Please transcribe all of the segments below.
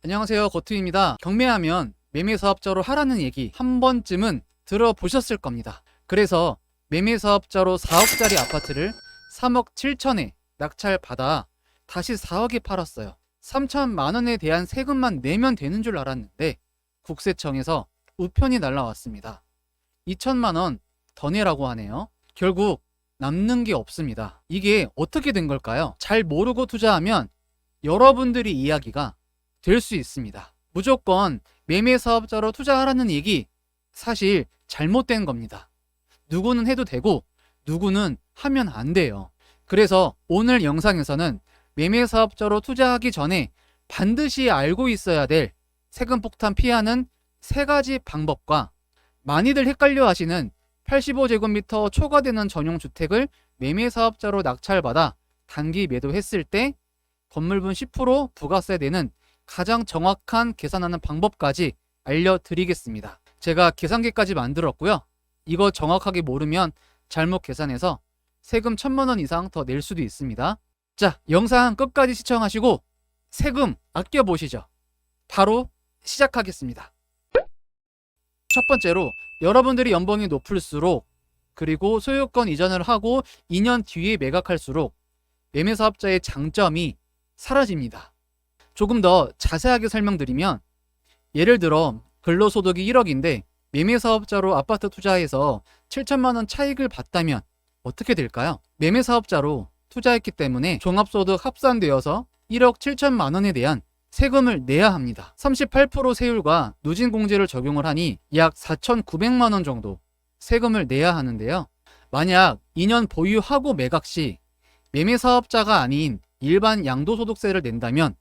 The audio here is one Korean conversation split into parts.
안녕하세요, 고트입니다. 경매하면 매매사업자로 하라는 얘기 한 번쯤은 들어보셨을 겁니다. 그래서 매매사업자로 4억짜리 아파트를 3억 7천에 낙찰받아 다시 4억에 팔았어요. 3천만 원에 대한 세금만 내면 되는 줄 알았는데 국세청에서 우편이 날라왔습니다. 2천만 원 더 내라고 하네요. 결국 남는 게 없습니다. 이게 어떻게 된 걸까요? 잘 모르고 투자하면 여러분들이 이야기가 될 수 있습니다. 무조건 매매사업자로 투자하라는 얘기 사실 잘못된 겁니다. 누구는 해도 되고 누구는 하면 안 돼요. 그래서 오늘 영상에서는 매매사업자로 투자하기 전에 반드시 알고 있어야 될 세금 폭탄 피하는 3가지 방법과 많이들 헷갈려 하시는 85제곱미터 초과되는 전용주택을 매매사업자로 낙찰받아 단기 매도했을 때 건물분 10% 부가세 내는 가장 정확한 계산하는 방법까지 알려드리겠습니다. 제가 계산기까지 만들었고요. 이거 정확하게 모르면 잘못 계산해서 세금 1,000만 원 이상 더 낼 수도 있습니다. 자, 영상 끝까지 시청하시고 세금 아껴보시죠. 바로 시작하겠습니다. 첫 번째로 여러분들이 연봉이 높을수록 그리고 소유권 이전을 하고 2년 뒤에 매각할수록 매매사업자의 장점이 사라집니다. 조금 더 자세하게 설명드리면 예를 들어 근로소득이 1억인데 매매사업자로 아파트 투자해서 7천만 원 차익을 봤다면 어떻게 될까요? 매매사업자로 투자했기 때문에 종합소득 합산되어서 1억 7천만 원에 대한 세금을 내야 합니다. 38% 세율과 누진공제를 적용을 하니 약 4,900만 원 정도 세금을 내야 하는데요. 만약 2년 보유하고 매각 시 매매사업자가 아닌 일반 양도소득세를 낸다면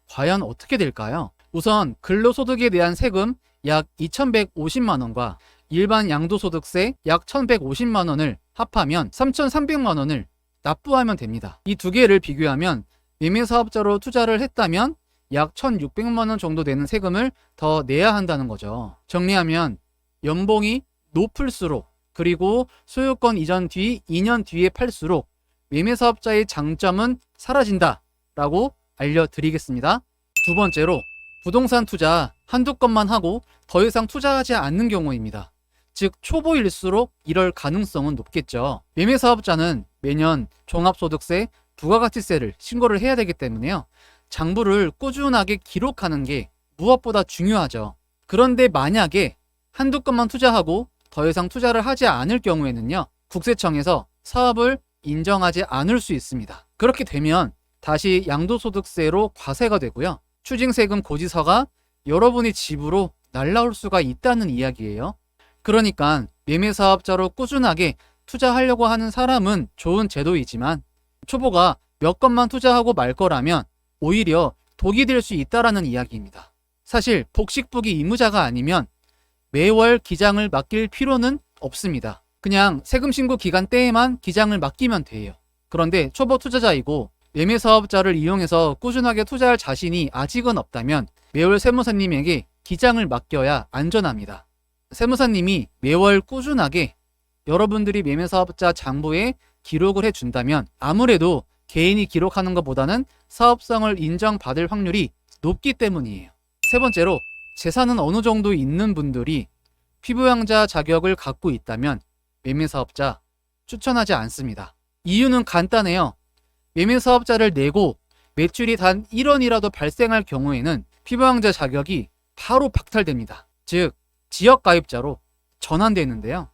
과연 어떻게 될까요? 우선 근로소득에 대한 세금 약 2,150만 원과 일반 양도소득세 약 1,150만 원을 합하면 3,300만 원을 납부하면 됩니다. 이 두 개를 비교하면 매매사업자로 투자를 했다면 약 1,600만 원 정도 되는 세금을 더 내야 한다는 거죠. 정리하면 연봉이 높을수록 그리고 소유권 이전 뒤 2년 뒤에 팔수록 매매사업자의 장점은 사라진다라고 알려드리겠습니다. 두 번째로 부동산 투자 한두 건만 하고 더 이상 투자하지 않는 경우입니다. 즉 초보일수록 이럴 가능성은 높겠죠. 매매사업자는 매년 종합소득세, 부가가치세를 신고를 해야 되기 때문에요. 장부를 꾸준하게 기록하는 게 무엇보다 중요하죠. 그런데 만약에 한두 건만 투자하고 더 이상 투자를 하지 않을 경우에는요, 국세청에서 사업을 인정하지 않을 수 있습니다. 그렇게 되면 다시 양도소득세로 과세가 되고요. 추징세금 고지서가 여러분의 집으로 날라올 수가 있다는 이야기예요. 그러니까 매매사업자로 꾸준하게 투자하려고 하는 사람은 좋은 제도이지만 초보가 몇 건만 투자하고 말 거라면 오히려 독이 될 수 있다라는 이야기입니다. 사실 복식복이 의무자가 아니면 매월 기장을 맡길 필요는 없습니다. 그냥 세금 신고 기간 때에만 기장을 맡기면 돼요. 그런데 초보 투자자이고 매매사업자를 이용해서 꾸준하게 투자할 자신이 아직은 없다면 매월 세무사님에게 기장을 맡겨야 안전합니다. 세무사님이 매월 꾸준하게 여러분들이 매매사업자 장부에 기록을 해준다면 아무래도 개인이 기록하는 것보다는 사업성을 인정받을 확률이 높기 때문이에요. 세 번째로 재산은 어느 정도 있는 분들이 피부양자 자격을 갖고 있다면 매매사업자 추천하지 않습니다. 이유는 간단해요. 매매사업자를 내고 매출이 단 1원이라도 발생할 경우에는 피부양자 자격이 바로 박탈됩니다. 즉 지역가입자로 전환되는데요.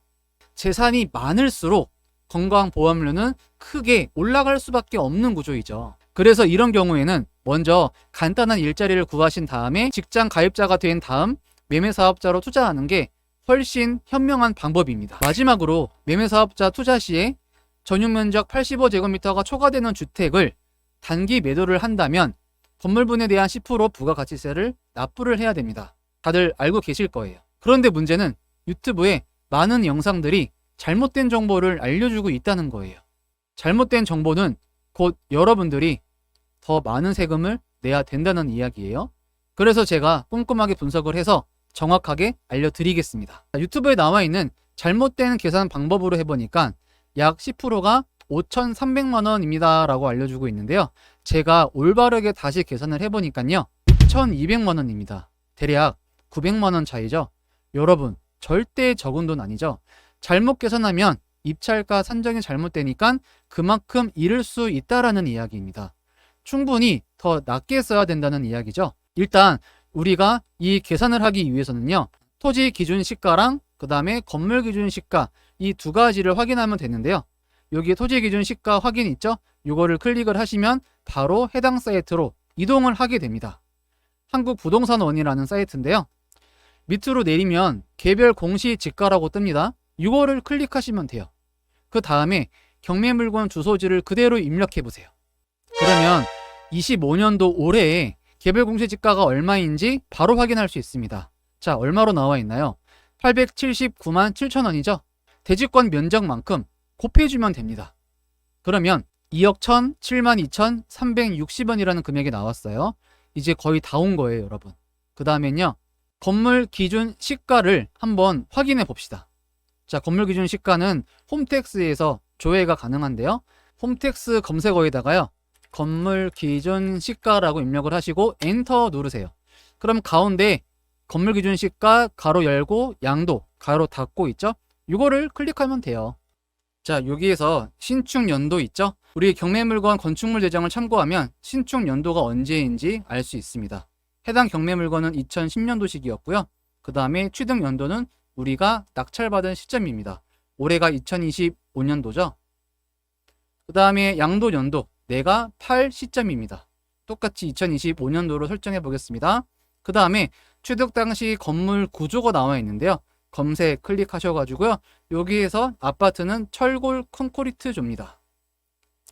재산이 많을수록 건강보험료는 크게 올라갈 수밖에 없는 구조이죠. 그래서 이런 경우에는 먼저 간단한 일자리를 구하신 다음에 직장 가입자가 된 다음 매매사업자로 투자하는 게 훨씬 현명한 방법입니다. 마지막으로 매매사업자 투자 시에 전용면적 85제곱미터가 초과되는 주택을 단기 매도를 한다면 건물분에 대한 10% 부가가치세를 납부를 해야 됩니다. 다들 알고 계실 거예요. 그런데 문제는 유튜브에 많은 영상들이 잘못된 정보를 알려주고 있다는 거예요. 잘못된 정보는 곧 여러분들이 더 많은 세금을 내야 된다는 이야기예요. 그래서 제가 꼼꼼하게 분석을 해서 정확하게 알려드리겠습니다. 유튜브에 나와 있는 잘못된 계산 방법으로 해보니까 약 10%가 5,300만 원입니다 라고 알려주고 있는데요. 제가 올바르게 다시 계산을 해보니까요 1200만 원입니다. 대략 900만 원 차이죠. 여러분, 절대 적은 돈 아니죠. 잘못 계산하면 입찰가 산정이 잘못되니까 그만큼 잃을 수 있다라는 이야기입니다. 충분히 더 낮게 써야 된다는 이야기죠. 일단 우리가 이 계산을 하기 위해서는요, 토지 기준 시가랑 그 다음에 건물 기준 시가, 이 두 가지를 확인하면 되는데요. 여기 토지 기준 시가 확인 있죠? 이거를 클릭을 하시면 바로 해당 사이트로 이동을 하게 됩니다. 한국부동산원이라는 사이트인데요. 밑으로 내리면 개별 공시지가라고 뜹니다. 이거를 클릭하시면 돼요. 그 다음에 경매물건 주소지를 그대로 입력해 보세요. 그러면 25년도 올해에 개별 공시지가가 얼마인지 바로 확인할 수 있습니다. 자, 얼마로 나와 있나요? 879만 7천 원이죠. 대지권 면적만큼 곱해주면 됩니다. 그러면 2억 1,007만 2,360원이라는 금액이 나왔어요. 이제 거의 다 온 거예요, 여러분. 그 다음엔요, 건물 기준 시가를 한번 확인해 봅시다. 자, 건물 기준 시가는 홈택스에서 조회가 가능한데요. 홈택스 검색어에다가요, 건물 기준 시가라고 입력을 하시고 엔터 누르세요. 그럼 가운데 건물 기준 시가 가로 열고 양도 가로 닫고 있죠? 이거를 클릭하면 돼요. 자, 여기에서 신축 연도 있죠? 우리 경매물건 건축물 대장을 참고하면 신축 연도가 언제인지 알 수 있습니다. 해당 경매물건은 2010년도식이었고요. 그 다음에 취득 연도는 우리가 낙찰받은 시점입니다. 올해가 2025년도죠. 그 다음에 양도 연도, 내가 팔 시점입니다. 똑같이 2025년도로 설정해 보겠습니다. 그 다음에 취득 당시 건물 구조가 나와 있는데요. 검색 클릭하셔가지고요. 여기에서 아파트는 철골 콘크리트조입니다.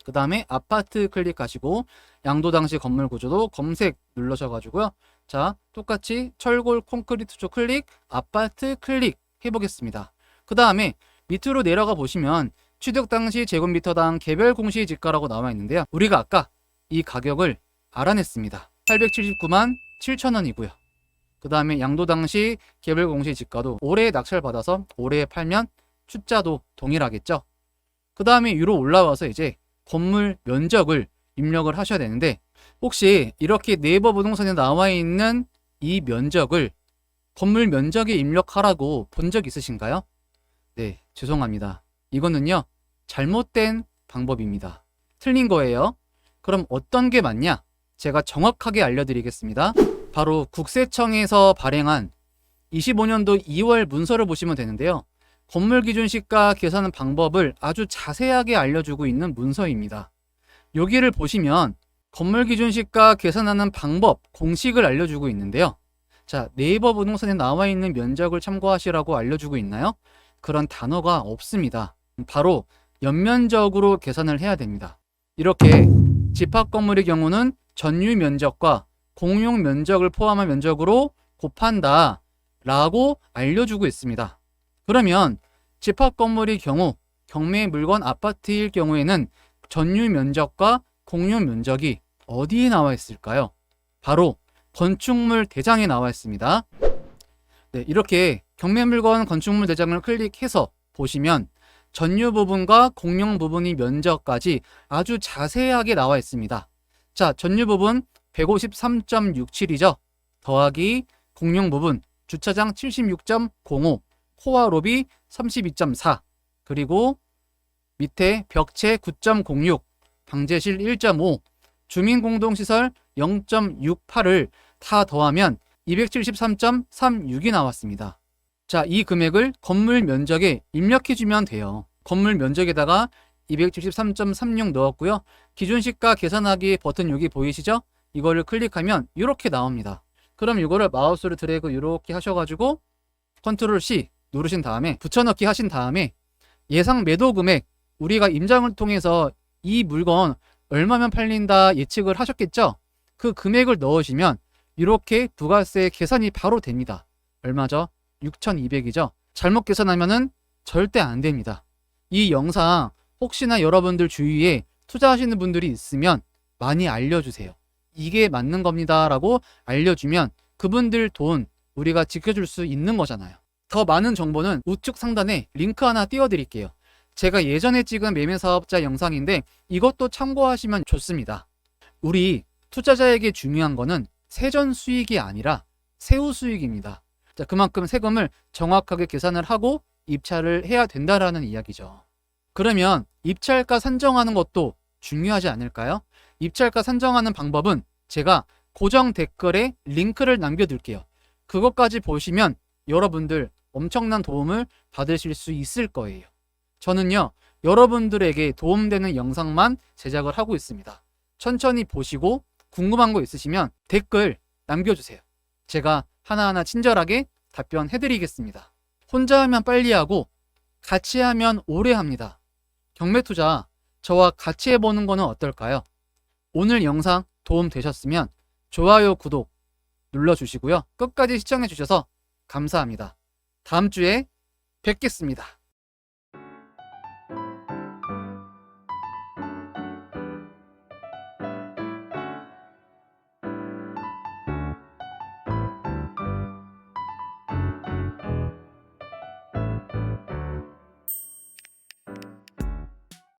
그 다음에 아파트 클릭하시고 양도 당시 건물 구조도 검색 눌러셔가지고요. 자, 똑같이 철골 콘크리트조 클릭, 아파트 클릭 해보겠습니다. 그 다음에 밑으로 내려가 보시면 취득 당시 제곱미터당 개별 공시지가라고 나와 있는데요. 우리가 아까 이 가격을 알아냈습니다. 879만 7천 원이고요. 그 다음에 양도 당시 개별 공시지가도 올해 낙찰받아서 올해 팔면 출자도 동일하겠죠. 그 다음에 위로 올라와서 이제 건물 면적을 입력을 하셔야 되는데, 혹시 이렇게 네이버 부동산에 나와 있는 이 면적을 건물 면적에 입력하라고 본 적 있으신가요? 네, 죄송합니다. 이거는요, 잘못된 방법입니다. 틀린 거예요. 그럼 어떤 게 맞냐? 제가 정확하게 알려드리겠습니다. 바로 국세청에서 발행한 25년도 2월 문서를 보시면 되는데요. 건물 기준 시가 계산 방법을 아주 자세하게 알려주고 있는 문서입니다. 여기를 보시면 건물 기준 시가 계산하는 방법, 공식을 알려주고 있는데요. 자, 네이버 부동산에 나와 있는 면적을 참고하시라고 알려주고 있나요? 그런 단어가 없습니다. 바로 연면적으로 계산을 해야 됩니다. 이렇게 집합 건물의 경우는 전유 면적과 공용 면적을 포함한 면적으로 곱한다 라고 알려주고 있습니다. 그러면 집합 건물의 경우, 경매 물건 아파트일 경우에는 전유 면적과 공용 면적이 어디에 나와 있을까요? 바로 건축물 대장에 나와 있습니다. 네, 이렇게 경매 물건 건축물 대장을 클릭해서 보시면 전유 부분과 공용 부분의 면적까지 아주 자세하게 나와 있습니다. 자, 전유 부분 153.67이죠. 더하기 공용 부분 주차장 76.05, 코어 로비 32.4, 그리고 밑에 벽체 9.06, 방제실 1.5, 주민공동시설 0.68을 다 더하면 273.36이 나왔습니다. 자, 이 금액을 건물 면적에 입력해주면 돼요. 건물 면적에다가 273.36 넣었고요. 기준시가 계산하기 버튼 여기 보이시죠? 이거를 클릭하면 이렇게 나옵니다. 그럼 이거를 마우스로 드래그 이렇게 하셔가지고 컨트롤 C 누르신 다음에 붙여넣기 하신 다음에 예상 매도 금액, 우리가 임장을 통해서 이 물건 얼마면 팔린다 예측을 하셨겠죠? 그 금액을 넣으시면 이렇게 부가세 계산이 바로 됩니다. 얼마죠? 6,200이죠? 잘못 계산하면은 절대 안 됩니다. 이 영상 혹시나 여러분들 주위에 투자하시는 분들이 있으면 많이 알려주세요. 이게 맞는 겁니다 라고 알려주면 그분들 돈 우리가 지켜줄 수 있는 거잖아요. 더 많은 정보는 우측 상단에 링크 하나 띄워드릴게요. 제가 예전에 찍은 매매사업자 영상인데 이것도 참고하시면 좋습니다. 우리 투자자에게 중요한 거는 세전 수익이 아니라 세후 수익입니다. 자, 그만큼 세금을 정확하게 계산을 하고 입찰을 해야 된다라는 이야기죠. 그러면 입찰가 산정하는 것도 중요하지 않을까요? 입찰가 산정하는 방법은 제가 고정 댓글에 링크를 남겨둘게요. 그것까지 보시면 여러분들 엄청난 도움을 받으실 수 있을 거예요. 저는요, 여러분들에게 도움되는 영상만 제작을 하고 있습니다. 천천히 보시고 궁금한 거 있으시면 댓글 남겨주세요. 제가 하나하나 친절하게 답변해드리겠습니다. 혼자 하면 빨리 하고 같이 하면 오래 합니다. 경매투자 저와 같이 해보는 거는 어떨까요? 오늘 영상 도움 되셨으면 좋아요, 구독 눌러주시고요. 끝까지 시청해주셔서 감사합니다. 다음 주에 뵙겠습니다.